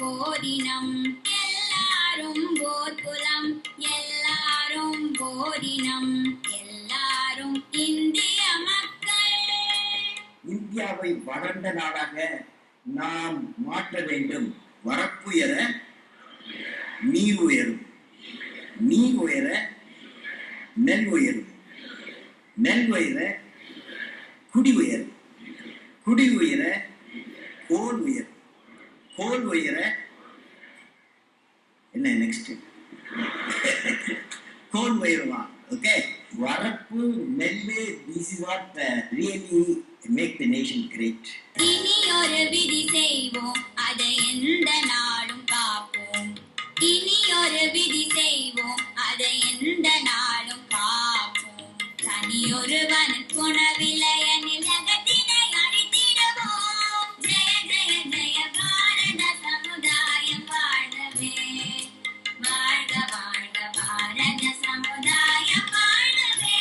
போரினம் எல்லாரும் போர்க்குலம் எல்லாரும் போரினம் எல்லாரும் இந்திய மக்கள். இந்தியாவை வளர்ந்த நாடாக நாம் மாற்ற வேண்டும். வரப்புயர நீர் உயரும், நீர் உயர நெல் உயரும், நெல் உயர குடி உயரும், குடி உயர கோல் உயரும், கோல் உயர என்ன நெக்ஸ்ட் கோல் உயருமா. ஓகே, வரப்பு நெல்லு, this is what really make the nation great. இனி ஒரு விதி செய்வோம், அதை எந்த நாளும் காப்போம். இனி ஒரு விதி செய்வோம், அதை எந்த நாளும் காப்போம். தனியொருவன் குணவிலையனில் ஜகத்தினை அழித்திடுவோம். ஜெய ஜெய ஜெய பாரத சமுதாயம் வாழவே, வாழ்க வாழ்க பாரத சமுதாயம் வாழவே.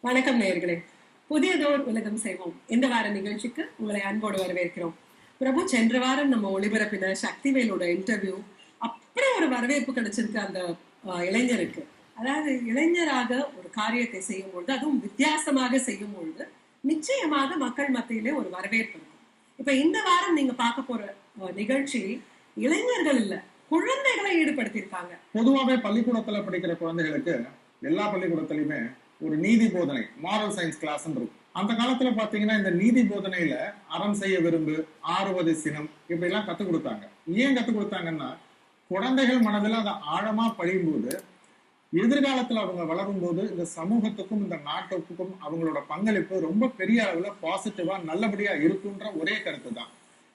வணக்கம் நேயர்களே, புதியதோர் உலகம் செய்வோம் இந்த வார நிகழ்ச்சிக்கு உங்களை அன்போடு வரவேற்கிறோம். பிரபு, சென்ற வாரம் நம்ம ஒளிபரப்பின சக்திவேலோட இன்டர்வியூ அப்படி ஒரு வரவேற்பு கிடைச்சிருக்கு அந்த இளைஞருக்கு. அதாவது இளைஞராக ஒரு காரியத்தை செய்யும் பொழுது, அதுவும் வித்தியாசமாக செய்யும் பொழுது நிச்சயமாக மக்கள் மத்தியிலே ஒரு வரவேற்பு இருக்கும். இப்ப இந்த வாரம் நீங்க பார்க்க போற நிகழ்ச்சி இளைஞர்கள் இல்ல, குழந்தைகளை ஈடுபடுத்தியிருக்காங்க. பொதுவாகவே பள்ளிக்கூடத்துல படிக்கிற குழந்தைகளுக்கு எல்லா பள்ளிக்கூடத்திலயுமே ஒரு நீதி போதனை, மாரல் சயின்ஸ் கிளாஸ் இருக்கும். அந்த காலத்துல பாத்தீங்கன்னா இந்த நீதி போதனையில அறம் செய்ய விரும்பு, ஆறுவது சினம், இப்படி எல்லாம் கத்துக் கொடுத்தாங்க. ஏன் கத்துக் கொடுத்தாங்கன்னா, குழந்தைகள் மனதில் அதை ஆழமா படியும் போது எதிர்காலத்துல அவங்க வளரும் போது இந்த சமூகத்துக்கும் இந்த நாட்டுக்கும் அவங்களோட பங்களிப்பு ரொம்ப பெரிய அளவுல பாசிட்டிவா நல்லபடியா இருக்குன்ற ஒரே கருத்து தான்.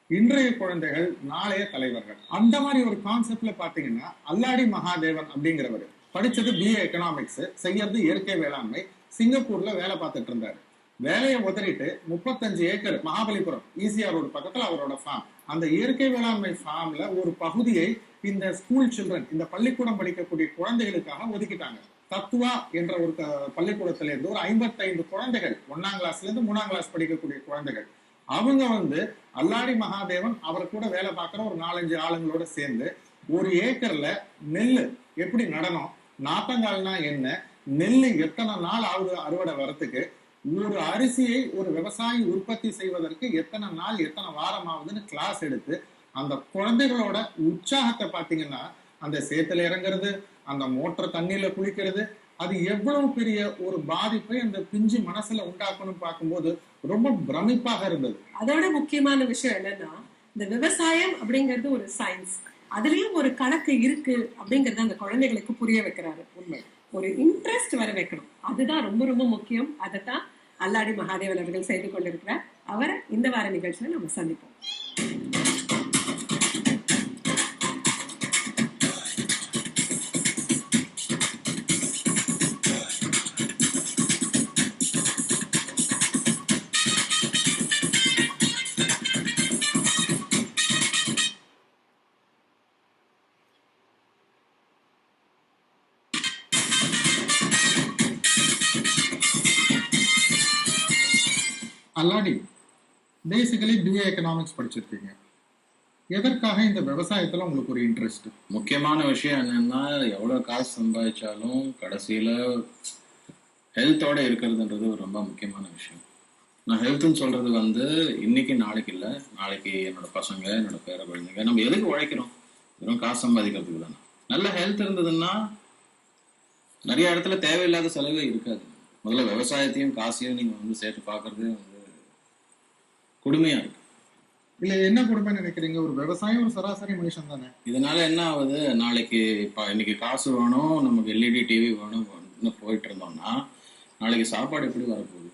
இன்றைய குழந்தைகள் நாளைய தலைவர்கள். அந்த மாதிரி ஒரு கான்செப்ட்ல பாத்தீங்கன்னா அல்லாடி மகாதேவன் அப்படிங்கிறவர் படிச்சது BA எக்கனாமிக்ஸ், செய்யறது இயற்கை வேளாண்மை, சிங்கப்பூர்ல வேலை பார்த்துட்டு இருந்தாரு. வேலையை உதறிட்டு 35 ஏக்கர் மகாபலிபுரம் ECR ரோடு பக்கத்துல அவரோட ஃபார்ம். அந்த இயற்கை வேளாண்மை ஃபார்ம்ல ஒரு பகுதியை இந்த ஸ்கூல் சில்ட்ரன், இந்த பள்ளிக்கூடம் படிக்கக்கூடிய குழந்தைகளுக்காக ஒதுக்கிட்டாங்க. தத்துவா என்ற ஒரு பள்ளிக்கூடத்துல இருந்து ஒரு 55 குழந்தைகள், 1ஆம் கிளாஸ்ல இருந்து 3ஆம் கிளாஸ் படிக்கக்கூடிய குழந்தைகள், அவங்க அல்லாடி மகாதேவன் அவர் கூட வேலை பார்க்குற ஒரு 4-5 ஆளுங்களோட சேர்ந்து ஒரு ஏக்கர்ல நெல்லு எப்படி நடணும், நாத்தங்கால்னா என்ன, நெல்லு எத்தனை நாள் ஆகுது அறுவடை வரத்துக்கு, ஒரு அரிசியை ஒரு விவசாயி உற்பத்தி செய்வதற்கு எத்தனை நாள் எத்தனை வாரம் ஆகுதுன்னு கிளாஸ் எடுத்து அந்த குழந்தைகளோட உற்சாகத்தை பாத்தீங்கன்னா, அந்த சேத்துல இறங்குறது, அந்த மோட்டர் தண்ணியில குளிக்கிறது, அது எவ்வளவு பெரிய ஒரு பாதிப்பை அந்த பிஞ்சு மனசுல உண்டாக்கணும் பார்க்கும்போது ரொம்ப பிரமிப்பாக இருந்தது. அதோட முக்கியமான விஷயம் என்னன்னா, இந்த விவசாயம் அப்படிங்கிறது ஒரு சயின்ஸ், அதுலயும் ஒரு கணக்கு இருக்கு அப்படிங்கறத அந்த குழந்தைகளுக்கு புரிய வைக்கிறாரு. உண்மை, ஒரு இன்ட்ரெஸ்ட் வர வைக்கணும், அதுதான் ரொம்ப ரொம்ப முக்கியம். அதைத்தான் அல்லாடி மகாதேவன் அவர்கள் செய்து கொண்டிருக்கிறார். அவரை இந்த வார நிகழ்ச்சியில நம்ம சந்திப்போம். அல்லாடி, பேசிக்கலி BA எக்கனாமிக்ஸ் படிச்சிருக்கீங்க. எதற்காக இந்த விவசாயத்துல உங்களுக்கு ஒரு இன்ட்ரெஸ்ட்? முக்கியமான விஷயம் என்னன்னா, எவ்வளவு காசு சம்பாதிச்சாலும் கடைசியில ஹெல்த்தோட இருக்கிறதுன்றது ரொம்ப முக்கியமான விஷயம். நான் ஹெல்த்னு சொல்றது இன்னைக்கு நாளைக்கு இல்லை, நாளைக்கு என்னோட பசங்க, என்னோட பேர குழந்தைங்க, நம்ம எதுக்கு உழைக்கிறோம்? வெறும் காசு சம்பாதிக்கிறதுக்கு தானே. நல்ல ஹெல்த் இருந்ததுன்னா நிறைய இடத்துல தேவையில்லாத செலவே இருக்காது. முதல்ல விவசாயத்தையும் காசையும் நீங்க சேர்த்து பார்க்கறது கொடுமையா இருக்கு. இல்ல, என்ன கொடுமை நினைக்கிறீங்க? ஒரு விவசாயம் ஒரு சராசரி மனுஷன் தானே. இதனால என்ன ஆகுது, நாளைக்கு இன்னைக்கு காசு வேணும், நமக்கு LED TV வேணும் போயிட்டு இருந்தோம்னா நாளைக்கு சாப்பாடு எப்படி வரப்போகுது?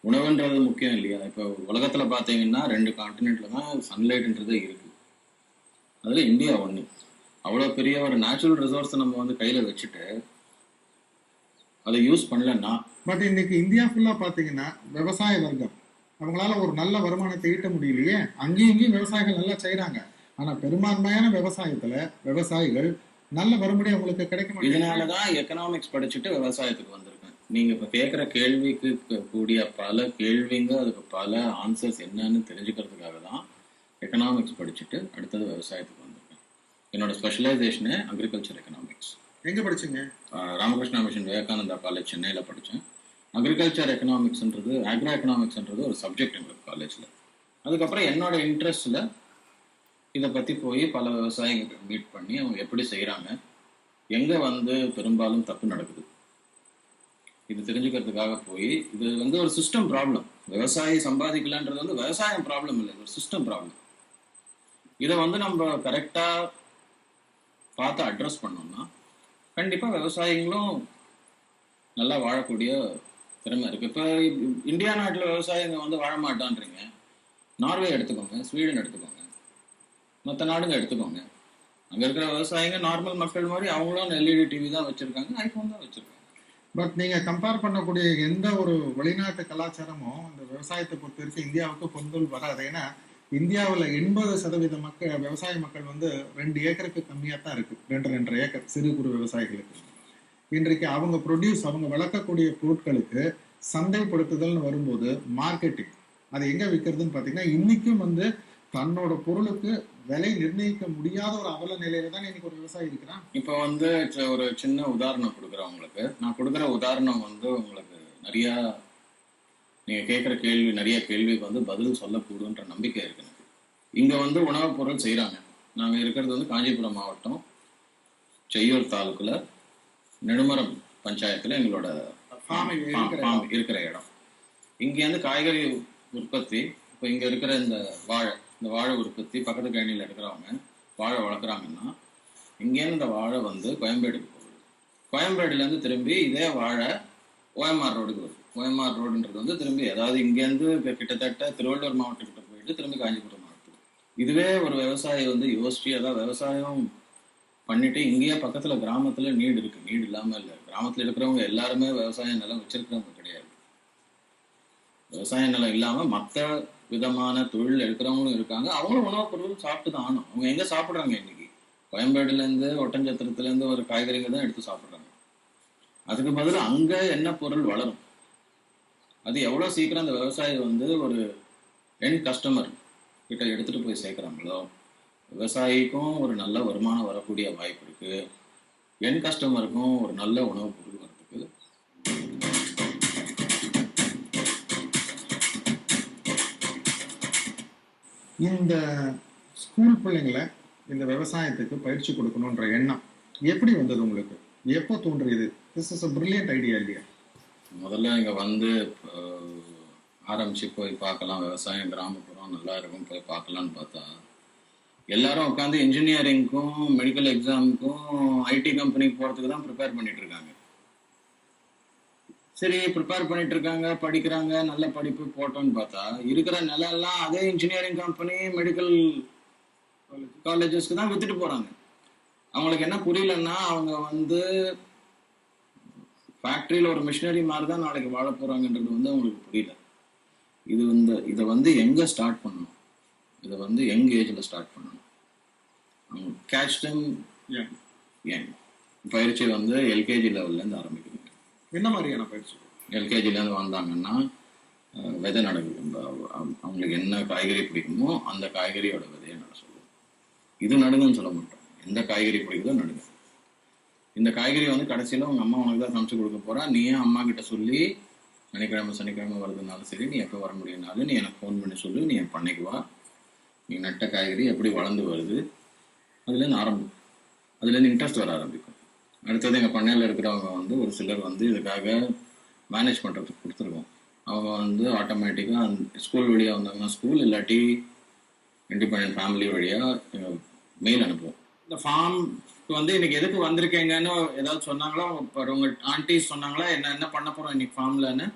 உணவுன்றது முக்கியம் இல்லையா? இப்போ உலகத்துல பாத்தீங்கன்னா 2 கான்டினென்ட்ல தான் சன்லைட்ன்றதே இருக்கு. அதுல இந்தியா ஒண்ணு. அவ்வளவு பெரிய ஒரு நேச்சுரல் ரிசோர்ஸ் நம்ம கையில வச்சுட்டு அதை யூஸ் பண்ணலன்னா. பட் இன்னைக்கு இந்தியா ஃபுல்லா பாத்தீங்கன்னா விவசாய வர்க்கம், அவங்களால ஒரு நல்ல வருமானத்தை ஈட்ட முடியலையே. அங்கேயும் இங்கேயும் விவசாயிகள் நல்லா செய்யறாங்க, ஆனா பெரும்பான்மையான விவசாயத்துல விவசாயிகள் நல்ல வரும்படி அவங்களுக்கு கிடைக்க முடியும். இதனாலதான் எக்கனாமிக்ஸ் படிச்சுட்டு விவசாயத்துக்கு வந்திருக்கேன். நீங்க இப்ப கேட்குற கேள்விக்கு கூடிய பல கேள்விங்க, அதுக்கு பல ஆன்சர்ஸ் என்னன்னு தெரிஞ்சுக்கிறதுக்காக தான் எக்கனாமிக்ஸ் படிச்சுட்டு அடுத்தது விவசாயத்துக்கு வந்திருக்கேன். என்னோட ஸ்பெஷலைசேஷனே அக்ரிகல்ச்சர் எக்கனாமிக்ஸ். எங்க படிச்சீங்க? ராமகிருஷ்ணா மிஷன் விவேகானந்தா காலேஜ் சென்னையில் படித்தேன். அக்ரிகல்ச்சர் எக்கனாமிக்ஸ்ன்றது, ஆக்ரோ எக்கனாமிக்ஸ்ன்றது ஒரு சப்ஜெக்ட் எங்களுக்கு காலேஜில். அதுக்கப்புறம் என்னோட இன்ட்ரெஸ்டில் இதை பற்றி போய் பல விவசாயிகளை மீட் பண்ணி அவங்க எப்படி செய்கிறாங்க, எங்கே வந்து பெரும்பாலும் தப்பு நடக்குது, இது தெரிஞ்சுக்கிறதுக்காக போய், இது ஒரு சிஸ்டம் ப்ராப்ளம். விவசாயி சம்பாதிக்கலான்றது விவசாயம் ப்ராப்ளம் இல்லை, ஒரு சிஸ்டம் ப்ராப்ளம். இதை நம்ம கரெக்டாக பார்த்து அட்ரஸ் பண்ணோம்னா கண்டிப்பாக விவசாயிகளும் நல்லா வாழக்கூடிய திறமை இருக்குது. இப்போ இந்தியா நாட்டில் விவசாயிங்க வாழ மாட்டான்றீங்க. நார்வே எடுத்துக்கோங்க, ஸ்வீடன் எடுத்துக்கோங்க, மற்ற நாடுங்க எடுத்துக்கோங்க. அங்கே இருக்கிற விவசாயிங்க நார்மல் மக்கள் மாதிரி அவங்களும் எல்இடி டிவி தான் வச்சுருக்காங்க, ஐஃபோன் தான் வச்சுருக்காங்க. பட் நீங்கள் கம்பேர் பண்ணக்கூடிய எந்த ஒரு வெளிநாட்டு கலாச்சாரமும் இந்த விவசாயத்தை பொறுத்த வரைக்கும் இந்தியாவுக்கு பொருள் வராது. ஏன்னா இந்தியாவில் 80% மக்கள், விவசாய மக்கள் 2 ஏக்கருக்கு கம்மியாக தான் இருக்கு. 2.5 ஏக்கர் சிறு குறு விவசாயிகளுக்கு. இன்றைக்கு அவங்க அவங்க வளர்க்கக்கூடிய பொருட்களுக்கு சந்தைப்படுத்துதல்னு வரும்போது மார்க்கெட்டிங், அது எங்க விற்கிறதுன்னு பார்த்தீங்கன்னா இன்னைக்கும் தன்னோட பொருளுக்கு விலை நிர்ணயிக்க முடியாத ஒரு அவல நிலையில தான் இன்னைக்கு ஒரு விவசாயி இருக்கிறான். இப்போ ஒரு சின்ன உதாரணம் கொடுக்குறேன் உங்களுக்கு. நான் கொடுக்குற உதாரணம் உங்களுக்கு நிறைய நீங்கள் கேட்குற நிறைய கேள்விக்கு பதில் சொல்லக்கூடுன்ற நம்பிக்கை இருக்கு எனக்கு. இங்கே உணவுப் பொருள் செய்கிறாங்க. நாங்கள் இருக்கிறது காஞ்சிபுரம் மாவட்டம் செய்யூர் தாலுக்குல நெடுமரம் பஞ்சாயத்தில் எங்களோட ஃபார்ம் இருக்கிற இடம். இங்கேருந்து காய்கறி உற்பத்தி, இப்போ இங்கே இருக்கிற இந்த வாழை உற்பத்தி, பக்கத்து கழனியில் இருக்கிறவங்க வாழை வளர்க்குறாங்கன்னா இங்கேருந்து இந்த வாழை கோயம்பேடுக்கு போகுது. கோயம்பேடுலேருந்து திரும்பி இதே வாழை ஓஎம்ஆர் ரோடுக்கு வருது. ஓஎம்ஆர் ரோடுன்றது திரும்பி, அதாவது இங்கேருந்து கிட்டத்தட்ட திருவள்ளூர் மாவட்டத்திட்ட போயிட்டு திரும்பி காஞ்சிபுரம் மாவட்டத்துக்கு. இதுவே ஒரு விவசாயி யோசிச்சு, அதாவது விவசாயம் பண்ணிட்டு இங்கேயே பக்கத்துல கிராமத்துல நீடு இருக்கு, நீடு இல்லாம இல்லை. கிராமத்துல இருக்கிறவங்க எல்லாருமே விவசாய நிலம் வச்சிருக்கிறவங்க கிடையாது. விவசாய நிலம் இல்லாம மற்ற விதமான தொழில் எடுக்கிறவங்களும் இருக்காங்க. அவங்களும் உணவுப் பொருள் சாப்பிட்டு தான் ஆகணும். அவங்க எங்க சாப்பிட்றாங்க? இன்னைக்கு கோயம்பேடுல இருந்து ஒட்டஞ்சத்திரத்துல இருந்து ஒரு காய்கறிங்க தான் எடுத்து சாப்பிட்றாங்க. அதுக்கு பதில் அங்க என்ன பொருள் வளரும், அது எவ்வளவு சீக்கிரம் அந்த விவசாயி ஒரு எண்ட் கஸ்டமர் கிட்ட எடுத்துட்டு போய் சேர்க்கிறாங்களோ விவசாயிக்கும் ஒரு நல்ல வருமானம் வரக்கூடிய வாய்ப்பு இருக்கு, என் கஸ்டமருக்கும் ஒரு நல்ல உணவுப் பொருள் வரதுக்கு. இந்த ஸ்கூல் பிள்ளைங்களை இந்த விவசாயத்துக்கு பயிற்சி கொடுக்கணுன்ற எண்ணம் எப்படி வந்தது உங்களுக்கு? எப்போ தோன்றியது? This is a brilliant idea இல்லையா? முதல்ல இங்க ஆரம்பிச்சு போய் பார்க்கலாம், விவசாயம் கிராமப்புறம் நல்லா இருக்கும், போய் பார்க்கலான்னு பார்த்தா எல்லாரும் உட்காந்து இன்ஜினியரிங்க்கும் மெடிக்கல் எக்ஸாமுக்கும் ஐடி கம்பெனிக்கு போகிறதுக்கு தான் ப்ரிப்பேர் பண்ணிட்டு இருக்காங்க. சரி, ப்ரிப்பேர் பண்ணிட்டு இருக்காங்க, படிக்கிறாங்க, நல்ல படிப்பு போட்டோன்னு பார்த்தா இருக்கிற நிலையெல்லாம் அதே இன்ஜினியரிங் கம்பெனி மெடிக்கல் காலேஜஸ்க்கு தான் வித்துட்டு போகிறாங்க. அவங்களுக்கு என்ன புரியலன்னா, அவங்க ஃபேக்ட்ரியில் ஒரு மிஷினரி மாதிரி தான் நாளைக்கு வாழ போகிறாங்கன்றது அவங்களுக்கு புரியல. இதை எங்கே ஸ்டார்ட் பண்ணணும், இதை யங் ஏஜில் ஸ்டார்ட் பண்ணணும். கேட்ச் டைம் பயிற்சி எல்கேஜி லெவல்லேருந்து ஆரம்பிக்கணும். என்ன மாதிரியான பயிற்சி? எல்கேஜிலேருந்து வந்தாங்கன்னா விதை நடக்கும். அவங்களுக்கு என்ன காய்கறி பிடிக்குமோ அந்த காய்கறியோட விதையை நட சொல்லுவோம். இது நடுங்கன்னு சொல்ல மாட்டோம், எந்த காய்கறி பிடிக்குதோ நடுங்க. இந்த காய்கறி கடைசியில் உங்கள் அம்மா உனக்கு தான் சமைச்சு கொடுக்க போகிறா. நீ ஏன் அம்மா கிட்ட சொல்லி சனிக்கிழமை வருதுனாலும் சரி, நீ எப்போ வர முடியும்னாலும் நீ எனக்கு ஃபோன் பண்ணி சொல்லு, நீ என் பண்ணைக்கு வா, நீ நட்ட காய்கறி எப்படி வளர்ந்து வருது அதுலேருந்து அதுலேருந்து இன்ட்ரெஸ்ட் வர ஆரம்பிக்கும். அடுத்தது எங்கள் பண்ணையில் இருக்கிறவங்க ஒரு சிலர் இதுக்காக மேனேஜ் பண்ணுறதுக்கு கொடுத்துருக்கோம். அவங்க ஆட்டோமேட்டிக்காக அந்த ஸ்கூல் வழியாக வந்தாங்கன்னா ஸ்கூல், இல்லாட்டி இண்டிபெண்டன்ட் ஃபேமிலி வழியாக எங்கள் மெயில் அனுப்புவோம். இந்த ஃபார்முக்கு இன்னைக்கு எதுக்கு வந்திருக்கீங்கன்னு ஏதாவது சொன்னாங்களா? உங்கள் ஆண்டி சொன்னாங்களா என்ன பண்ண போகிறோம் இன்னைக்கு ஃபார்ம்லன்னு?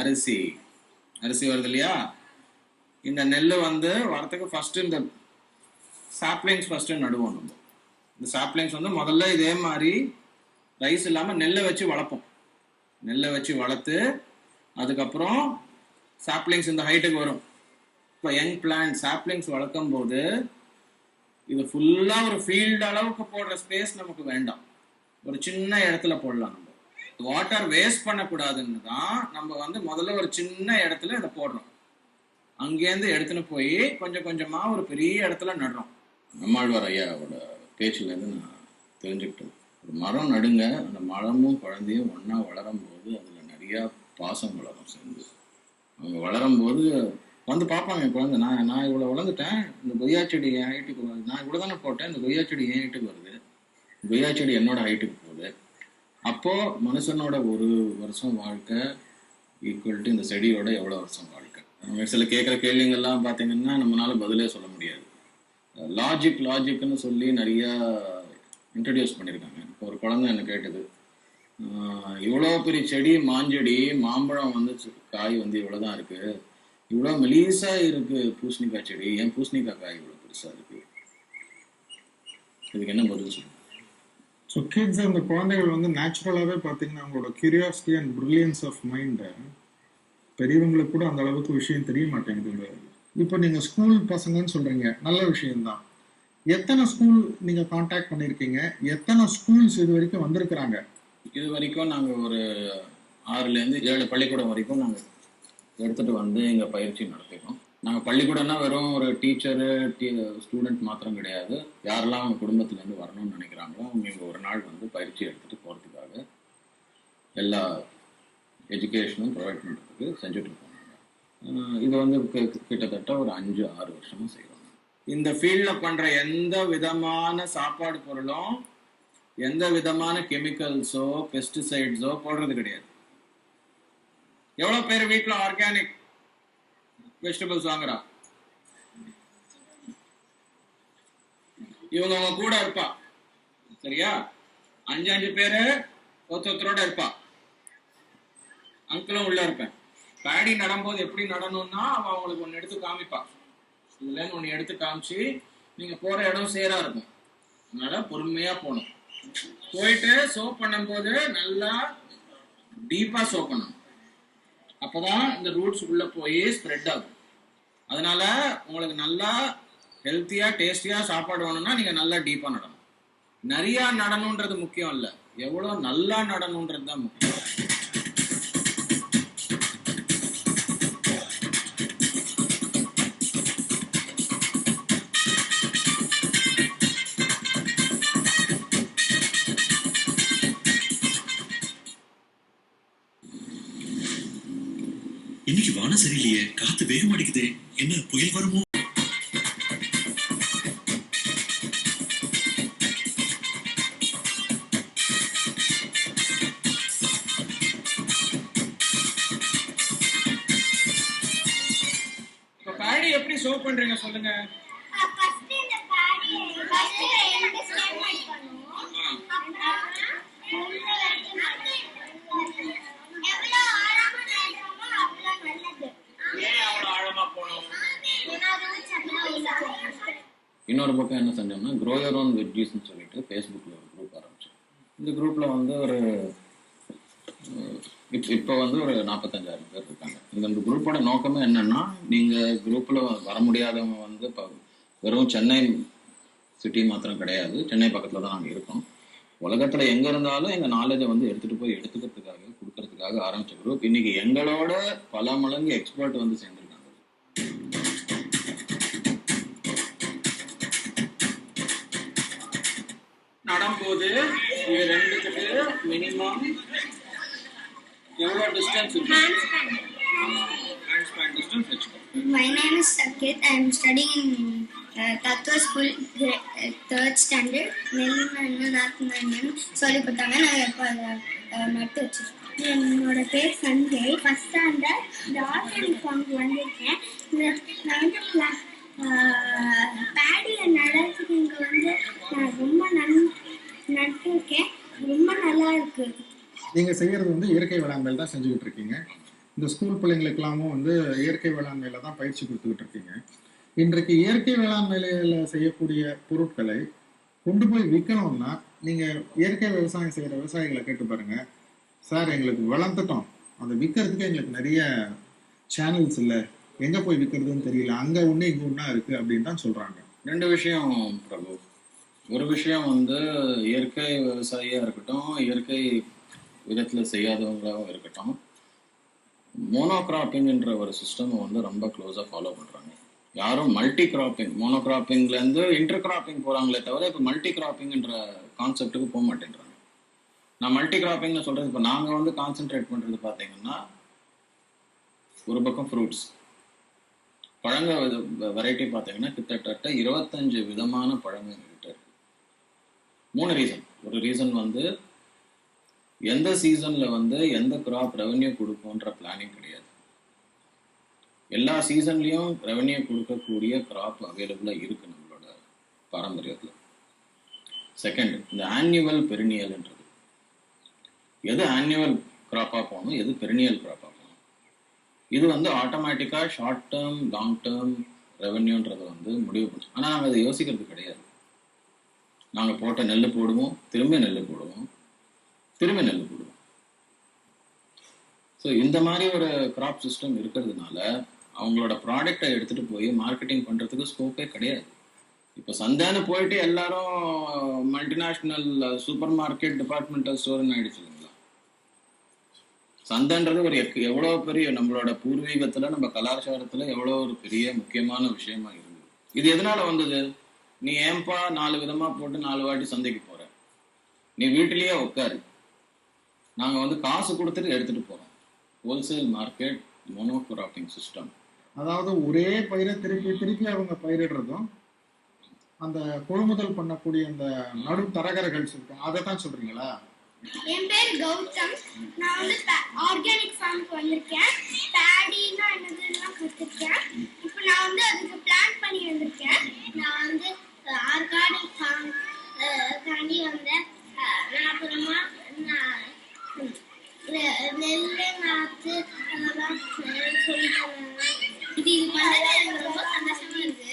அரிசி வருது இல்லையா? இந்த நெல் வரத்துக்கு ஃபர்ஸ்ட் இந்த சாப்ளிங்ஸ் ஃபர்ஸ்ட் நடுவோம். நம்ம இந்த சாப்ளிங்ஸ் முதல்ல இதே மாதிரி ரைஸ் இல்லாம நெல்லை வச்சு வளர்ப்போம். நெல்லை வச்சு வளர்த்து அதுக்கப்புறம் சாப்ளிங்ஸ் இந்த ஹைட்டுக்கு வரும். இப்போ யங் பிளான்ட் சாப்லிங்ஸ் வளர்க்கும் போது இது ஃபுல்லா ஒரு ஃபீல்டு அளவுக்கு போடுற ஸ்பேஸ் நமக்கு வேண்டாம். ஒரு சின்ன இடத்துல போடலாம். நம்ம வாட்டர் வேஸ்ட் பண்ணக்கூடாதுன்னு தான் நம்ம வந்து முதல்ல ஒரு சின்ன இடத்துல இதை போடுறோம். அங்கேருந்து எடுத்துன்னு போய் கொஞ்சம் கொஞ்சமா ஒரு பெரிய இடத்துல நடுறோம். நம்மாழ்வார் ஐயாவோட பேச்சுலேருந்து நான் தெரிஞ்சுக்கிட்டது, ஒரு மரம் நடுங்க, அந்த மரமும் குழந்தையும் ஒன்றா வளரும் போது அதில் நிறையா பாசம் வளரும் சேர்ந்து. அவங்க வளரும் போது வந்து பார்ப்பாங்க, என் குழந்தை நான் இவ்வளோ வளர்ந்துட்டேன், இந்த கொய்யா செடி என் ஹைட்டுக்கு வருது, நான் இவ்வளோ தானே போட்டேன், இந்த கொய்யா செடி என் ஹைட்டுக்கு வருது, கொய்யா செடி என்னோட ஹைட்டுக்கு போகுது. அப்போது மனுஷனோட ஒரு வருஷம் வாழ்க்கை ஈக்குவல் டு இந்த செடியோட எவ்வளோ வருஷம் வாழ்க்கை. சில கேட்குற கேள்விங்கள்லாம் பார்த்தீங்கன்னா நம்மளால பதிலே சொல்ல முடியாது. லாஜிக்னு சொல்லி நிறையா இன்ட்ரடியூஸ் பண்ணியிருக்காங்க. இப்போ ஒரு குழந்தை என்ன கேட்டது, இவ்வளோ பெரிய செடி மாஞ்செடி, மாம்பழம் வந்து காய் வந்து இவ்வளோ தான் இருக்குது, இவ்வளோ மெலீஸா இருக்கு பூசணிக்காய் செடி, ஏன் பூசணிக்காய் காய் இவ்வளோ பெருசா இருக்கு? இதுக்கு என்ன பதில் சொல்லுங்க? ஸோ கிட்ஸ், அந்த குழந்தைகள் வந்து நேச்சுரலாகவே பார்த்தீங்கன்னா அவங்களோட கியூரியாசிட்டி அண்ட் பிரில்லியன்ஸ் ஆஃப் மைண்டை பெரியவங்களுக்கு கூட அந்த அளவுக்கு விஷயம் தெரிய மாட்டேங்குது. இப்போ நீங்கள் ஸ்கூல் பசங்கன்னு சொல்கிறீங்க, நல்ல விஷயம்தான். எத்தனை ஸ்கூல் நீங்கள் காண்டாக்ட் பண்ணியிருக்கீங்க? எத்தனை ஸ்கூல்ஸ் இது வரைக்கும் வந்திருக்கிறாங்க? இது வரைக்கும் நாங்கள் ஒரு 6லேருந்து 7 பள்ளிக்கூடம் வரைக்கும் நாங்கள் எடுத்துகிட்டு வந்து இங்கே பயிற்சி நடத்திக்கிறோம். நாங்கள் பள்ளிக்கூடம்னா வெறும் ஒரு டீச்சரு ஸ்டூடெண்ட் மாத்திரம் கிடையாது. யாரெல்லாம் அவங்க குடும்பத்துலேருந்து வரணும்னு நினைக்கிறாங்களோ அவங்க இங்கே ஒரு நாள் வந்து பயிற்சி எடுத்துகிட்டு போகிறதுக்காக எல்லா எஜுகேஷனும் ப்ரொவைட் பண்ணுறதுக்கு செஞ்சுட்ருக்கோம். இது வந்து கிட்டத்தட்ட ஒரு 5-6 வருஷமாக செய்கிறோம். இந்த ஃபீல்டில் பண்ணுற எந்த விதமான சாப்பாடு பொருளும் எந்த விதமான கெமிக்கல்ஸோ பெஸ்டிசைட்ஸோ போடுறது கிடையாது. எவ்வளோ பேர் வீட்டில் ஆர்கானிக் வெஜிடபிள்ஸ் வாங்குறா? இவங்க அவங்க கூட இருப்பா, சரியா? 5 பேரு ஒருத்தரோட இருப்பா. அங்கிளும் உள்ள இருப்பேன். பேடி நடும்போது எப்படி நடணும்னா அவன் அவங்களுக்கு ஒன்று எடுத்து காமிப்பா. இதுலன்னு ஒன்று எடுத்து காமிச்சு நீங்க போற இடம் சேரா இருக்கும், அதனால பொறுமையா போகணும். போயிட்டு சோப் பண்ணும் போது நல்லா டீப்பா சோப் பண்ணணும். அப்பதான் இந்த ரூட்ஸ் உள்ள போய் ஸ்ப்ரெட் ஆகும். அதனால உங்களுக்கு நல்லா ஹெல்த்தியா டேஸ்டியா சாப்பாடு வேணும்னா நீங்க நல்லா டீப்பா நடணும். நிறைய நடணுன்றது முக்கியம் இல்லை, எவ்வளவு நல்லா நடணுன்றது தான் முக்கியம். இன்னைக்கு வானம் சரியில்லையே, காத்து வேகம் அடிக்குதே, என்ன புயல் வருமோ? இப்ப பேடி எப்படி சோப் பண்றீங்க சொல்லுங்க. இன்னொரு பக்கம் என்ன செஞ்சோம்னா க்ரோ யுவர் ஓன் வெஜ்ஜீஸ்ன்னு சொல்லிட்டு ஃபேஸ்புக்கில் ஒரு குரூப் ஆரம்பிச்சோம். இந்த குரூப்பில் வந்து ஒரு இப்போ வந்து ஒரு 45,000 பேர் இருக்காங்க. இந்த குரூப்போட நோக்கமே என்னன்னா, நீங்கள் குரூப்பில் வர முடியாதவங்க வந்து இப்போ வெறும் சென்னை சிட்டி மாத்திரம் கிடையாது, சென்னை பக்கத்தில் தான் நாங்கள் இருக்கோம். உலகத்தில் எங்கே இருந்தாலும் எங்கள் நாலேஜை வந்து எடுத்துகிட்டு போய் எடுத்துக்கிறதுக்காக கொடுக்கறதுக்காக ஆரம்பித்த குரூப். இன்னைக்கு எங்களோட பல மடங்கு எக்ஸ்பர்ட் வந்து சேர்ந்துருக்காங்க. நடும்போது இது ரெண்டுத்துக்கு மினிமம் எவ்வளோ டிஸ்டன்ஸ் இருக்கு? My name is Saket. I am studying in Tattva School, 3rd standard. சொல்லி கொடுத்தாங்க, நான் எப்போ அதை நட்டு வச்சிருக்கேன். என்னோட பேர் சஞ்சய், ஃபஸ்ட் ஸ்டாண்டர்ட். இந்த ஆர்கானிக் ஃபார்முக்கு வந்திருக்கேன். நான் வந்து பேடியை நடத்துக்கு இங்கே வந்து நான் ரொம்ப நட்டுருக்கேன். ரொம்ப நல்லா இருக்கு. நீங்க செய்யறது வந்து இயற்கை வேளாண்மையில தான் செஞ்சுக்கிட்டு இருக்கீங்க. இந்த ஸ்கூல் பிள்ளைங்களுக்கெல்லாமும் வந்து இயற்கை வேளாண்மையில தான் பயிற்சி கொடுத்துக்கிட்டு இருக்கீங்க. இன்றைக்கு இயற்கை வேளாண்மையில செய்யக்கூடிய பொருட்களை கொண்டு போய் விற்கணும்னா நீங்க இயற்கை விவசாயம் செய்யற விவசாயிகளை கேட்டு பாருங்க. சார், எங்களுக்கு வளர்ந்துட்டோம், அதை விற்கிறதுக்கு எங்களுக்கு நிறைய சேனல்ஸ் இல்லை, எங்க போய் விற்கிறதுன்னு தெரியல, அங்க ஒண்ணு இங்க ஒண்ணா இருக்கு அப்படின்னு தான் சொல்றாங்க. 2 விஷயம் பிரபு. ஒரு விஷயம் வந்து இயற்கை விவசாயியா இருக்கட்டும், இயற்கை விதத்துல செய்யாதவங்களாகவும் இருக்கட்டும், மோனோகிராப்பிங்ன்ற ஒரு சிஸ்டம் வந்து ரொம்ப க்ளோஸா ஃபாலோ பண்றாங்க. யாரும் மல்டி கிராப்பிங், மோனோகிராப்பிங்ல இருந்து இன்டர் கிராப்பிங் போறாங்களே தவிர இப்போ மல்டி கிராப்பிங்ன்ற கான்செப்டுக்கு போக மாட்டேன்றாங்க. நான் மல்டி கிராப்பிங்னு சொல்றது, இப்போ நாங்க வந்து கான்சென்ட்ரேட் பண்றது பாத்தீங்கன்னா, ஒரு பக்கம் ஃப்ரூட்ஸ், பழங்க வெரைட்டி பார்த்தீங்கன்னா கிட்டத்தட்ட 25 விதமான பழங்கள் எங்ககிட்ட இருக்கு. 3 ரீசன். ஒரு ரீசன் வந்து எந்த சீசன்ல வந்து எந்த கிராப் ரெவன்யூ கொடுக்கும்ன்ற பிளானிங் கிடையாது. எல்லா சீசன்லயும் ரெவன்யூ கொடுக்கக்கூடிய கிராப் அவைலபிளா இருக்கு நம்மளோட பாரம்பரியத்துல. செகண்ட், இந்த ஆன்யுவல் பெரினியல்ன்றது, எது ஆன்யுவல் கிராப்பா போகணும், எது பெரினியல் கிராப்பா போகணும், இது வந்து ஆட்டோமேட்டிக்கா ஷார்ட் டேர்ம் லாங் டேர்ம் ரெவன்யூன்றதை வந்து முடிவு பண்ணும். ஆனால் நாங்கள் அதை யோசிக்கிறது கிடையாது. நாங்கள் போட்ட நெல் போடுவோம், திரும்பி நெல் போடுவோம், திரும்பி நெல் போடுவோம். ஸோ இந்த மாதிரி ஒரு கிராப் சிஸ்டம் இருக்கிறதுனால அவங்களோட ப்ராடக்டை எடுத்துட்டு போய் மார்க்கெட்டிங் பண்றதுக்கு ஸ்கோப்பே கிடையாது. இப்போ சந்தைன்னு போயிட்டு எல்லாரும் மல்டிநேஷ்னல் சூப்பர் மார்க்கெட் டிபார்ட்மெண்டல் ஸ்டோர்னு ஆயிடுச்சு இல்லைங்களா? சந்தைன்றது ஒரு எவ்வளோ பெரிய நம்மளோட பூர்வீகத்துல நம்ம கலாச்சாரத்துல எவ்வளோ ஒரு பெரிய முக்கியமான விஷயமா இருந்தது. இது எதனால வந்தது? நீ ஏன்பா 4 விதமா போட்டு 4 வாட்டி சந்தைக்கு போற, நீ வீட்டிலேயே உட்காரு, நாங்க வந்து காசு கொடுத்துட்டு எடுத்துட்டு போறோம். Wholesale market monocropping system. அதாவது ஒரே பயிரை திருப்பி திருப்பி அவங்க பயிரிடுறதும், அந்த கொள்முதல் பண்ணக்கூடிய அந்த நடு தரகர்கள் இருக்கும், அதை தான் சொல்றீங்களா? என் பேர் கௌதம். நான் வந்து ஆர்கானிக் ஃபார்முக்கு வந்திருக்கேன். பேடினா என்னதுலாம் கற்றுருக்கேன். இப்போ நான் வந்து அதுக்கு பிளான் பண்ணி வந்திருக்கேன். நான் வந்து ஆர்கானிக் ஃபார்ம் தாண்டி வந்தேன். நான் அப்புறமா நெல் நாற்று அதெல்லாம் சொல்லிட்டு இது பண்ணது எனக்கு ரொம்ப சந்தோஷமா இருக்கு.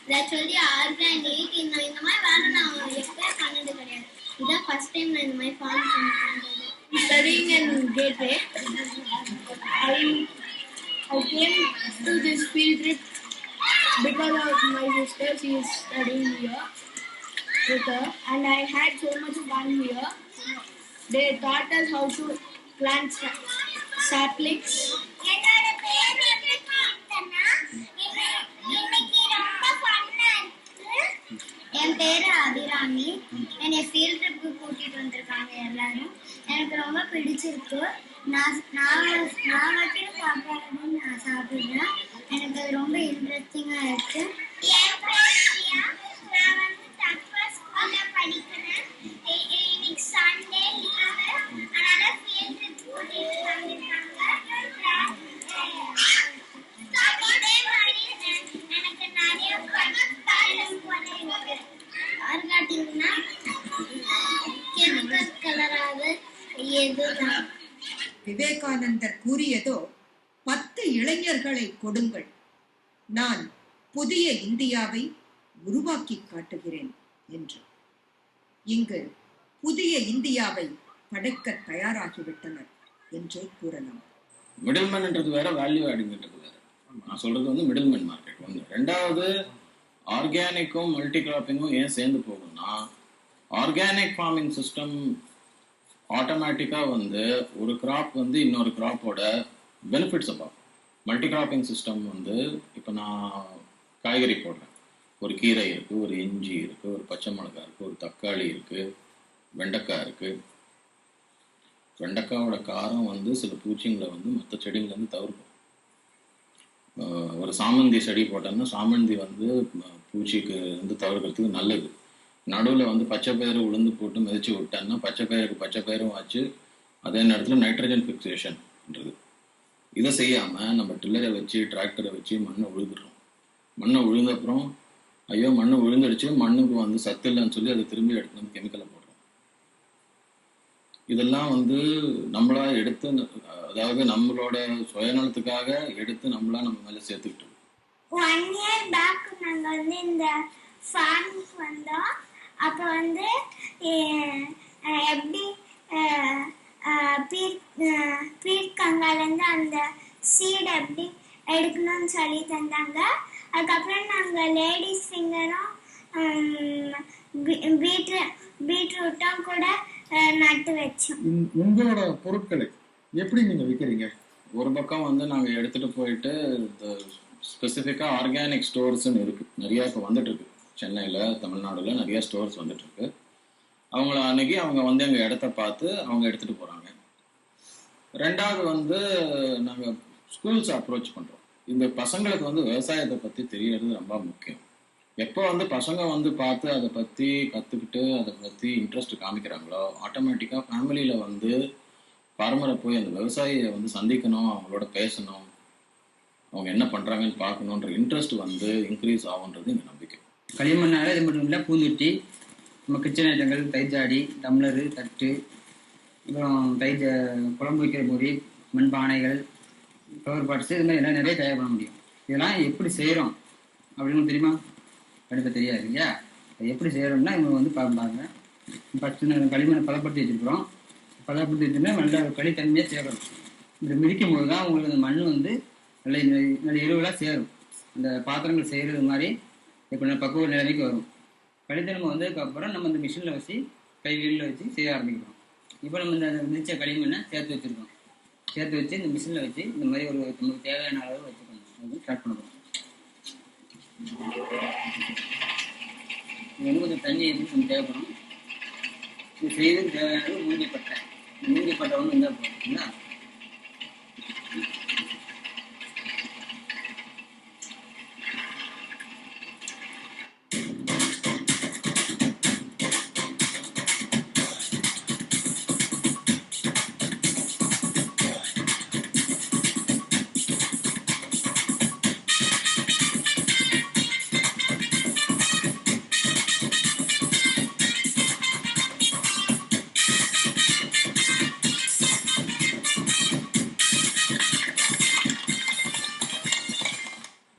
இதை சொல்லி ஆர்கானிக் இந்த மாதிரி வேலை நான் எப்பவே பண்ணது கிடையாது. இதான் ஃபர்ஸ்ட் டைம் நான் இந்த மாதிரி ஃபார்ம் பண்றது. Studying in Gateway, I came to this field trip because of my sister. She is studying here with her, and I had so much fun here. They taught us how to plant saplings. என் பேரு அபிராமி. என்னை field ட்ரிப்புக்கு கூட்டிட்டு வந்திருக்காங்க எல்லாரும். எனக்கு ரொம்ப பிடிச்சிருக்கு. நான் மட்டும் சாப்பிட்றதுன்னு நான் சாப்பிடுறேன். எனக்கு அது ரொம்ப இன்ட்ரெஸ்டிங்கா இருக்கு. நான் வந்து தப்பா ஸ்கூல்ல படிக்கிறேன். இன்னைக்கு சண்டே லீவு, அதனால ஃபீல்ட் ட்ரிப் கூட்டிட்டு வந்திருக்காங்க. எனக்கு நிறைய ஆர்காட்டிங்னா கெமிக்கல் கலராக எதுதான். விவேகானந்தர் கூறியதோ 10 இளைஞர்களை கொடுங்கள், நான் புதிய இந்தியாவை உருவாக்கி காட்டுகிறேன் என்று. இங்கு புதிய இந்தியாவை படைக்க தயாராகிவிட்டனர் என்றே கூறலாம். மிடில்மேன்ன்றது வேற, வேல்யூ ஆடிங்கிறது வேற. நான் சொல்றது வந்து மிடில்மேன் மார்க்கெட் வந்து. ரெண்டாவது, ஆர்கானிக்கும் மல்டி கிராப்பிங்கும் ஏன் சேர்ந்து போகும்னா, ஆர்கானிக் ஃபார்மிங் சிஸ்டம் ஆட்டோமேட்டிக்கா வந்து ஒரு கிராப் வந்து இன்னொரு கிராப்போட பெனிஃபிட்ஸை பார்க்கும். மல்டி கிராப்பிங் சிஸ்டம் வந்து இப்போ நான் காய்கறி போடுறேன், ஒரு கீரை இருக்கு, ஒரு இஞ்சி இருக்கு, ஒரு பச்சை மிளகாய் இருக்கு, ஒரு தக்காளி இருக்கு, வெண்டைக்காய் இருக்கு. வெண்டைக்காயோட காரம் வந்து சில பூச்சிங்களை வந்து மற்ற செடிங்கள்லேருந்து தவிர்க்கும். ஒரு சாமந்தி செடி போட்டோம்னா சாமந்தி வந்து பூச்சிக்கு வந்து தவிர்க்கிறதுக்கு நல்லது. நடுவில் வந்து பச்சை பயிறு உளுந்து போட்டு மிதிச்சு விட்டோம்னா பச்சை பயிருக்கு பச்சை பயிரும் ஆச்சு, அதே நேரத்தில் நைட்ரஜன் ஃபிக்சேஷன்ன்றது. இதை செய்யாமல் நம்ம டில்லரை வச்சு டிராக்டரை வச்சு மண்ணை உழுதுடுறோம். மண்ணை உழுந்த அப்புறம் ஐயோ மண்ணை உழுந்துடுச்சு, மண்ணுக்கு வந்து சத்து இல்லைன்னு சொல்லி அதை திரும்பி எடுத்து வந்து கெமிக்கலை போடுறோம். இதெல்லாம் வந்து நம்மளா எடுத்து, அதாவது நம்மளோட சுயநலத்துக்காக எடுத்து நம்மளா நம்ம மேல சேர்த்துக்கிட்டோம். 1 year back நாங்கள் வந்து இந்த ஃபார்முக்கு வந்தோம். அப்போ வந்து எப்படி பீர்க்கங்காலேருந்து அந்த சீடை எப்படி எடுக்கணும்னு சொல்லி தந்தாங்க. அதுக்கப்புறம் நாங்கள் லேடிஸ் ஃபிங்கரும் பீட்ரூட்டும் கூட நட்டு வச்சோம். உங்களோட பொருட்களை எப்படி நீங்க விற்கிறீங்க? ஒரு பக்கம் வந்து நாங்கள் எடுத்துகிட்டு போயிட்டு ஸ்பெசிஃபிக்காக ஆர்கானிக் ஸ்டோர்ஸ்ன்னு இருக்குது, நிறையா இப்போ வந்துட்டு இருக்கு. சென்னையில், தமிழ்நாடுல நிறைய ஸ்டோர்ஸ் வந்துட்டு இருக்கு. அவங்கள அன்னைக்கு அவங்க வந்து எங்கள் இடத்த பார்த்து அவங்க எடுத்துகிட்டு போகிறாங்க. ரெண்டாவது வந்து நாங்கள் ஸ்கூல்ஸ் அப்ரோச் பண்ணுறோம். இந்த பசங்களுக்கு வந்து விவசாயத்தை பற்றி தெரியறது ரொம்ப முக்கியம். எப்போ வந்து பசங்க வந்து பார்த்து அதை பற்றி கற்றுக்கிட்டு அதை பற்றி இன்ட்ரெஸ்ட் காமிக்கிறாங்களோ, ஆட்டோமேட்டிக்காக ஃபேமிலியில் வந்து ஃபார்மரை போய் அந்த விவசாயியை வந்து சந்திக்கணும், அவங்களோட பேசணும், அவங்க என்ன பண்ணுறாங்கன்னு பார்க்கணுன்ற இன்ட்ரெஸ்ட் வந்து இன்க்ரீஸ் ஆகுன்றது எங்கள் நம்பிக்கை. களிமண்ணால் இது மட்டும் இல்லை, பூந்தொட்டி, நம்ம கிச்சன் ஐட்டங்கள், தைஜாடி, டம்ளரு, தட்டு, அப்புறம் குழம்பு வைக்கிற பொறி, மண்பானைகள், ஃப்ளவர் பாட்ஸு, இது மாதிரி எல்லாம் நிறைய தயார் பண்ண முடியும். இதெல்லாம் எப்படி செய்கிறோம் அப்படின்னு தெரியுமா? கண்டிப்பாக தெரியாது இல்லையா? அது எப்படி செய்கிறோம்னா இவங்க வந்து பார்ப்பாங்க. ஃபஸ்ட்டு களிமண்ணை பதப்படுத்தி வச்சுருக்குறோம். பதப்படுத்தி வச்சுன்னா நல்லா களித்தன்மையாக சேரணும். இப்படி மிதிக்கும் போது தான் உங்களுக்கு அந்த மண் வந்து நல்ல எருவலாக சேரும். அந்த பாத்திரங்கள் செய்கிறது மாதிரி இப்போ பக்குவ நிலைமைக்கு வரும். களித்தன்மை வந்ததுக்கப்புறம் நம்ம இந்த மிஷினில் வச்சு கைகளில் வச்சு செய்ய ஆரம்பிக்கிறோம். இப்போ நம்ம இந்த மிதிச்ச களிமண்ணை சேர்த்து வச்சுருக்கோம். சேர்த்து வச்சு இந்த மிஷினில் வச்சு இந்த மாதிரி ஒரு நமக்கு தேவையான அளவு வச்சுக்கணும். அது ஸ்டார்ட் பண்ணுறோம். இது வந்து கொஞ்சம் தண்ணி எதுவும் கொஞ்சம் தேவைப்படும். இது செய்யறதுக்கு தேவையானது மூங்கிப்பட்டை. மூங்கிப்பட்டை ஒன்று இருந்தால் போட்டுங்களா?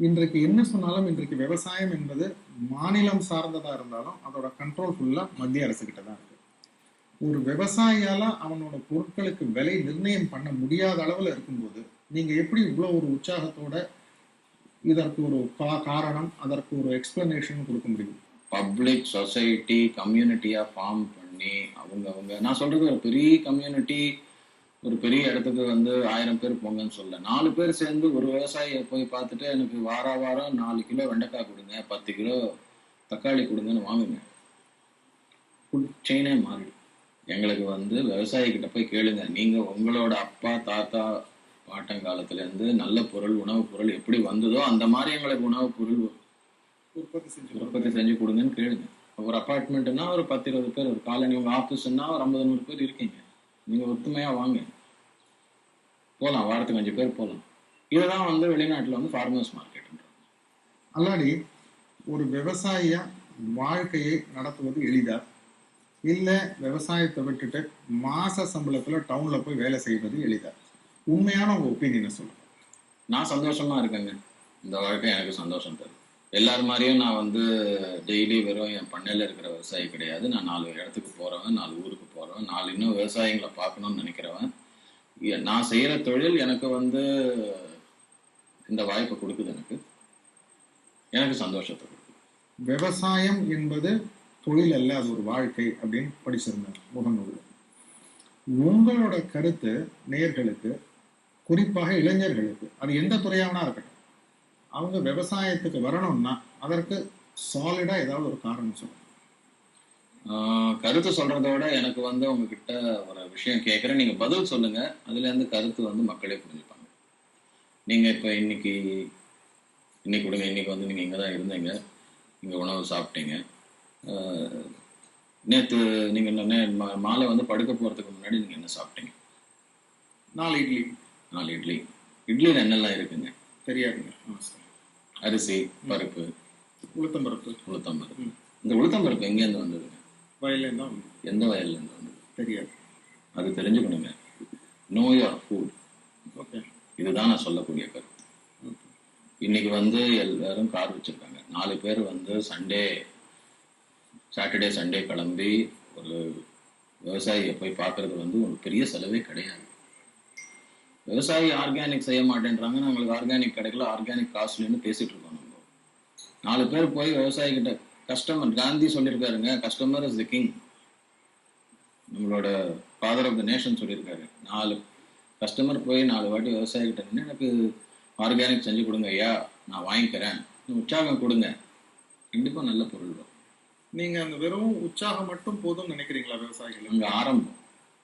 இன்றைக்கு என்ன சொன்னாலும் இன்றைக்கு விவசாயம் என்பது மாநிலம் சார்ந்ததா இருந்தாலும் அதோட கண்ட்ரோல் ஃபுல்லா மத்திய அரசு கிட்ட தான் இருக்கு. ஒரு விவசாயியால அவனோட பொருட்களுக்கு விலை நிர்ணயம் பண்ண முடியாத அளவுல இருக்கும்போது நீங்க எப்படி இவ்வளவு ஒரு உற்சாகத்தோட இதற்கு ஒரு காரணம், அதற்கு ஒரு எக்ஸ்பிளனேஷன் கொடுக்க முடியும்? பப்ளிக் சொசைட்டி கம்யூனிட்டியா ஃபார்ம் பண்ணி அவங்க நான் சொல்றது ஒரு பெரிய கம்யூனிட்டி, ஒரு பெரிய இடத்துக்கு வந்து 1000 பேர் போங்கன்னு சொல்ல, 4 பேர் சேர்ந்து ஒரு விவசாயியை போய் பார்த்துட்டு எனக்கு வாரம் 4 கிலோ வெண்டைக்காய் கொடுங்க, 10 கிலோ தக்காளி கொடுங்கன்னு வாங்குங்க. ஃபுட் செயினே மாறிடும். எங்களுக்கு வந்து விவசாயிகிட்ட போய் கேளுங்க, நீங்க உங்களோட அப்பா தாத்தா பாட்டங்காலத்துல இருந்து நல்ல பொருள், உணவுப் பொருள் எப்படி வந்ததோ அந்த மாதிரி எங்களுக்கு உணவுப் பொருள் உற்பத்தி செஞ்சு கொடுங்கன்னு கேளுங்க. ஒரு அப்பார்ட்மெண்ட்னா ஒரு 10-20 பேர், ஒரு காலனி, உங்க ஆஃபீஸ்னா ஒரு 50-100 பேர் இருக்கீங்க. நீங்க ஒத்துமையா வாங்க, போகலாம், வாரத்துக்கு 5 பேர் போகலாம். இதுதான் வந்து வெளிநாட்டுல வந்து ஃபார்மர்ஸ் மார்க்கெட். அல்லாடி, ஒரு விவசாயியா வாழ்க்கையை நடத்துவது எளிதா, இல்ல விவசாயத்தை விட்டுட்டு மாச சம்பளத்துல டவுன்ல போய் வேலை செய்வது எளிதா? உண்மையான உங்க ஒப்பீனியனை சொல்லுங்க. நான் சந்தோஷமா இருக்கேங்க. இந்த வாழ்க்கை எனக்கு சந்தோஷம் தரும். எல்லாரும் மாதிரியும் நான் வந்து டெய்லி வெறும் என் பண்ணையில இருக்கிற விவசாயி கிடையாது. நான் 4 இடத்துக்கு போறவன், 4 ஊருக்கு போறவன், 4 இன்னும் விவசாயிகளை பார்க்கணும்னு நினைக்கிறவன். நான் செய்யற தொழில் எனக்கு வந்து இந்த வாய்ப்பை கொடுக்குது. எனக்கு சந்தோஷத்தை கொடுக்குது. விவசாயம் என்பது தொழில் அல்ல, அது ஒரு வாழ்க்கை அப்படின்னு படிச்சிருந்தேன் முகநூல். உங்களோட கருத்து நேயர்களுக்கு, குறிப்பாக இளைஞர்களுக்கு, அது எந்த துறையாவனா இருக்கட்டும், அவங்க விவசாயத்துக்கு வரணும்னா அதற்கு சாலிடா ஏதாவது ஒரு காரணம் சொல்லுங்க. கருத்து சொல்றதோட எனக்கு வந்து உங்ககிட்ட ஒரு விஷயம் கேட்குறேன், நீங்க பதில் சொல்லுங்க. அதுல இருந்து கருத்து வந்து மக்களே புரிஞ்சுப்பாங்க. நீங்க இப்ப இன்னைக்கு கொடுங்க, இன்னைக்கு வந்து நீங்க இங்கதான் இருந்தீங்க, இங்க உணவு சாப்பிட்டீங்க. நேற்று நீங்க மாலை வந்து படுக்க போறதுக்கு முன்னாடி நீங்க என்ன சாப்பிட்டீங்க? 4 இட்லி. 4 இட்லி. இட்லியில் என்னெல்லாம் இருக்குங்க? தெரியாதுங்க. அரிசி, பருப்பு, உளுத்தம்பருப்பு. உளுத்தம்பருப்பு. இந்த உளுத்தம்பருப்பு எங்கேருந்து வந்ததுங்க? வயல்லேருந்து தான். எந்த வயல்லேருந்து வந்தது? தெரியாது. அது தெரிஞ்சுக்கணுங்க. Know your food. ஓகே, இதுதான் நான் சொல்லக்கூடிய கருத்து. இன்னைக்கு வந்து எல்லாரும் கார் வச்சிருக்காங்க. 4 பேர் வந்து சாட்டர்டே சண்டே கிளம்பி ஒரு விவசாயியை போய் பார்க்கறது வந்து ஒரு பெரிய செலவே கிடையாது. விவசாயி ஆர்கானிக் செய்ய மாட்டேன்றாங்க, நம்மளுக்கு ஆர்கானிக் கிடைக்கல, ஆர்கானிக் காஸ்ட்லின்னு பேசிட்டு இருக்கோம். நம்ம 4 பேர் போய் விவசாயி கிட்ட, கஸ்டமர், காந்தி சொல்லியிருக்காருங்க, கஸ்டமர் இஸ் தி கிங். நம்மளோட ஃபாதர் ஆஃப் த நேஷன் சொல்லியிருக்காரு. 4 கஸ்டமர் போய் 4 வாட்டி விவசாயி கிட்ட நின்று எனக்கு ஆர்கானிக் செஞ்சு கொடுங்க ஐயா, நான் வாங்கிக்கிறேன், உற்சாகம் கொடுங்க, கண்டிப்பா நல்ல பொருள் வரும். நீங்க அந்த வெறும் உற்சாகம் மட்டும் போதும் நினைக்கிறீங்களா விவசாயிகள்? அங்க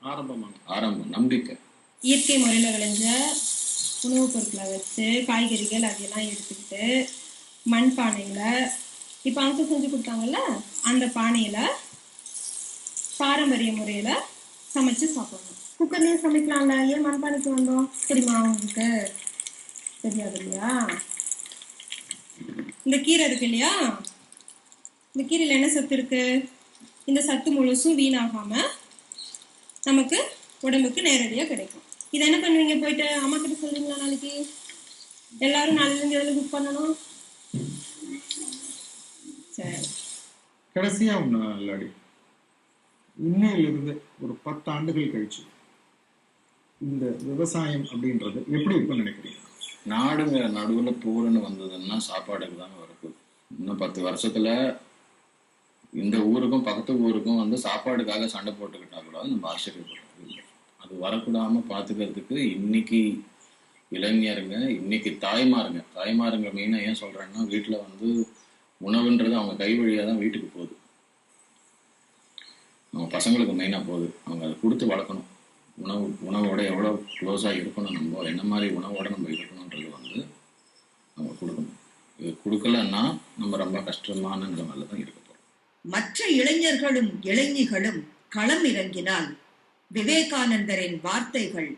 ஆரம்பம் நம்பிக்கை. இயற்கை முறையில் விளைஞ்ச உணவுப் பொருட்களை வச்சு காய்கறிகள் அதெல்லாம் எடுத்துக்கிட்டு மண் பானையில் இப்போ அங்கே செஞ்சு கொடுத்தாங்கல்ல அந்த பானையில் பாரம்பரிய முறையில் சமைச்சு சாப்பிடணும். குக்கர்லேயும் சமைக்கலாம்ல, ஏன் மண் பானைக்கு வந்தோம் தெரியுமா உங்களுக்கு? தெரியாது இல்லையா? இந்த கீரை இருக்கு இல்லையா, இந்த கீரையில் என்ன சத்து இருக்கு? இந்த சத்து முழுசும் வீணாகாம நமக்கு உடம்புக்கு நேரடியாக கிடைக்கும். இதை என்ன பண்ணுவீங்க? போயிட்டு அம்மா கிட்ட சொல்றீங்களா நாளைக்கு எல்லாரும் நாளைக்கு எதில் புக் பண்ணணும்? சரி, கடைசியா ஒண்ணு இல்லாடி, இன்னையிலிருந்து ஒரு 10 ஆண்டுகள் கழிச்சு இந்த விவசாயம் அப்படின்றது எப்படி இருக்குன்னு நினைக்கிறீங்க? நாடுங்க நடுவில் போர்னு வந்ததுன்னா சாப்பாடுக்கு தாங்க வரப்பு. இன்னும் 10 வருஷத்துல இந்த ஊருக்கும் பக்கத்து ஊருக்கும் வந்து சாப்பாடுக்காக சண்டை போட்டுக்கிட்டா கூட நம்ம ஆச்சரியப்படுறது இல்லை. அது வரக்கூடாம பார்த்துக்கிறதுக்கு இன்னைக்கு இளைஞருங்க, இன்னைக்கு தாய்மாருங்க மெயினாக ஏன் சொல்றேன்னா, வீட்டில் வந்து உணவுன்றது அவங்க கை வழியாக தான் வீட்டுக்கு போகுது, அவங்க பசங்களுக்கு மெயினாக போகுது. அவங்க அதை கொடுத்து வளர்க்கணும். உணவோட எவ்வளோ க்ளோஸாக இருக்கணும், நம்ம என்ன மாதிரி உணவோட நம்ம இருக்கணுன்றது வந்து அவங்க கொடுக்கணும். இது கொடுக்கலன்னா நம்ம ரொம்ப கஷ்டமான நிலைமையில தான் இருக்க போகிறோம். மற்ற இளைஞர்களும் இளைஞிகளும் களம் இறங்கினால் விவேகானந்தரின் வார்த்தைகள்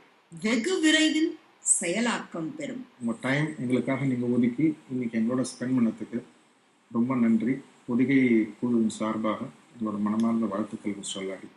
வெகு விரைவில் செயலாக்கம் பெறும். உங்க டைம் எங்களுக்காக நீங்க ஒதுக்கி இன்னைக்கு எங்களோட ஸ்பெண்ட் பண்ணதுக்கு ரொம்ப நன்றி. பொதிகை குழுவின் சார்பாக உங்களோட மனமார்ந்த வாழ்த்துக்கள் சொல்லாடி.